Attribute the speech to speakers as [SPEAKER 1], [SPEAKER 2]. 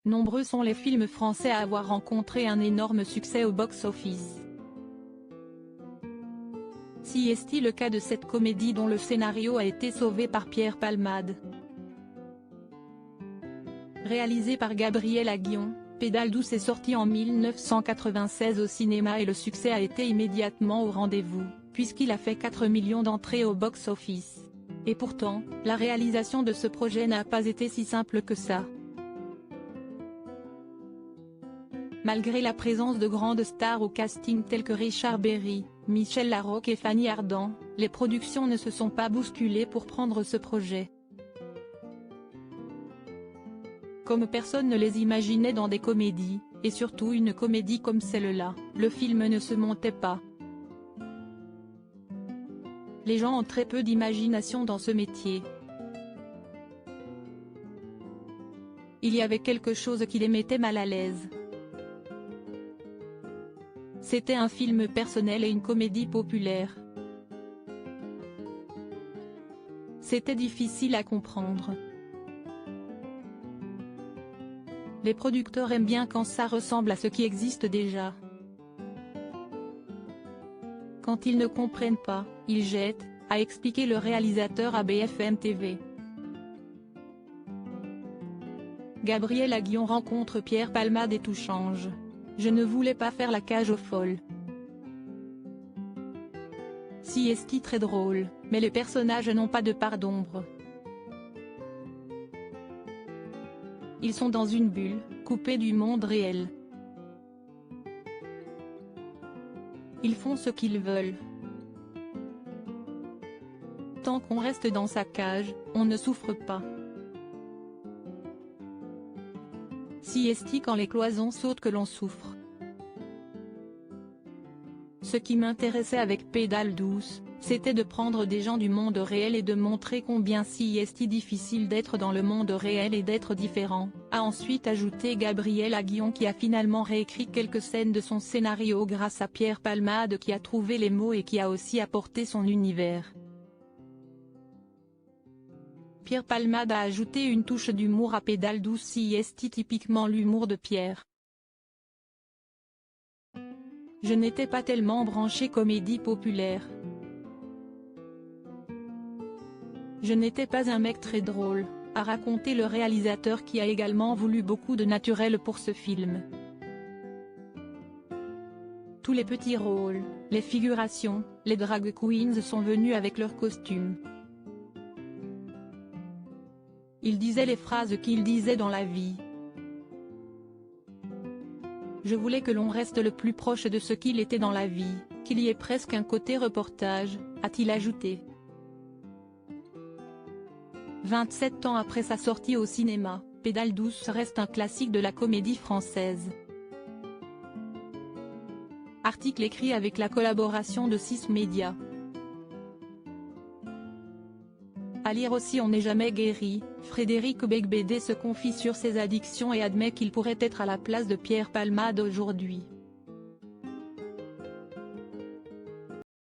[SPEAKER 1] Nombreux sont les films français à avoir rencontré un énorme succès au box-office. Si est-il le cas de cette comédie dont le scénario a été sauvé par Pierre Palmade. Réalisé par Gabriel Aguillon, Pédale douce est sorti en 1996 au cinéma et le succès a été immédiatement au rendez-vous, puisqu'il a fait 4 millions d'entrées au box-office. Et pourtant, la réalisation de ce projet n'a pas été si simple que ça. Malgré la présence de grandes stars au casting tels que Richard Berry, Michel Larocque et Fanny Ardant, les productions ne se sont pas bousculées pour prendre ce projet. Comme personne ne les imaginait dans des comédies, et surtout une comédie comme celle-là, le film ne se montait pas. Les gens ont très peu d'imagination dans ce métier. Il y avait quelque chose qui les mettait mal à l'aise. C'était un film personnel et une comédie populaire. C'était difficile à comprendre. Les producteurs aiment bien quand ça ressemble à ce qui existe déjà. Quand ils ne comprennent pas, ils jettent, a expliqué le réalisateur à BFM TV. Gabriel Aguillon rencontre Pierre Palmade et tout change. Je ne voulais pas faire la cage aux folles. Si est très drôle, mais les personnages n'ont pas de part d'ombre. Ils sont dans une bulle, coupés du monde réel. Ils font ce qu'ils veulent. Tant qu'on reste dans sa cage, on ne souffre pas. Si est quand les cloisons sautent que l'on souffre. Ce qui m'intéressait avec Pédale douce, c'était de prendre des gens du monde réel et de montrer combien si est difficile d'être dans le monde réel et d'être différent, a ensuite ajouté Gabriel Aguillon qui a finalement réécrit quelques scènes de son scénario grâce à Pierre Palmade qui a trouvé les mots et qui a aussi apporté son univers. Pierre Palmade a ajouté une touche d'humour à Pédale douce si est typiquement l'humour de Pierre. Je n'étais pas tellement branché comédie populaire. Je n'étais pas un mec très drôle, a raconté le réalisateur qui a également voulu beaucoup de naturel pour ce film. Tous les petits rôles, les figurations, les drag queens sont venus avec leurs costumes. Il disait les phrases qu'il disait dans la vie. Je voulais que l'on reste le plus proche de ce qu'il était dans la vie, qu'il y ait presque un côté reportage, a-t-il ajouté. 27 ans après sa sortie au cinéma, Pédale douce reste un classique de la comédie française. Article écrit avec la collaboration de 6 médias. À lire aussi On n'est jamais guéri, Frédéric Beigbeder se confie sur ses addictions et admet qu'il pourrait être à la place de Pierre Palmade aujourd'hui.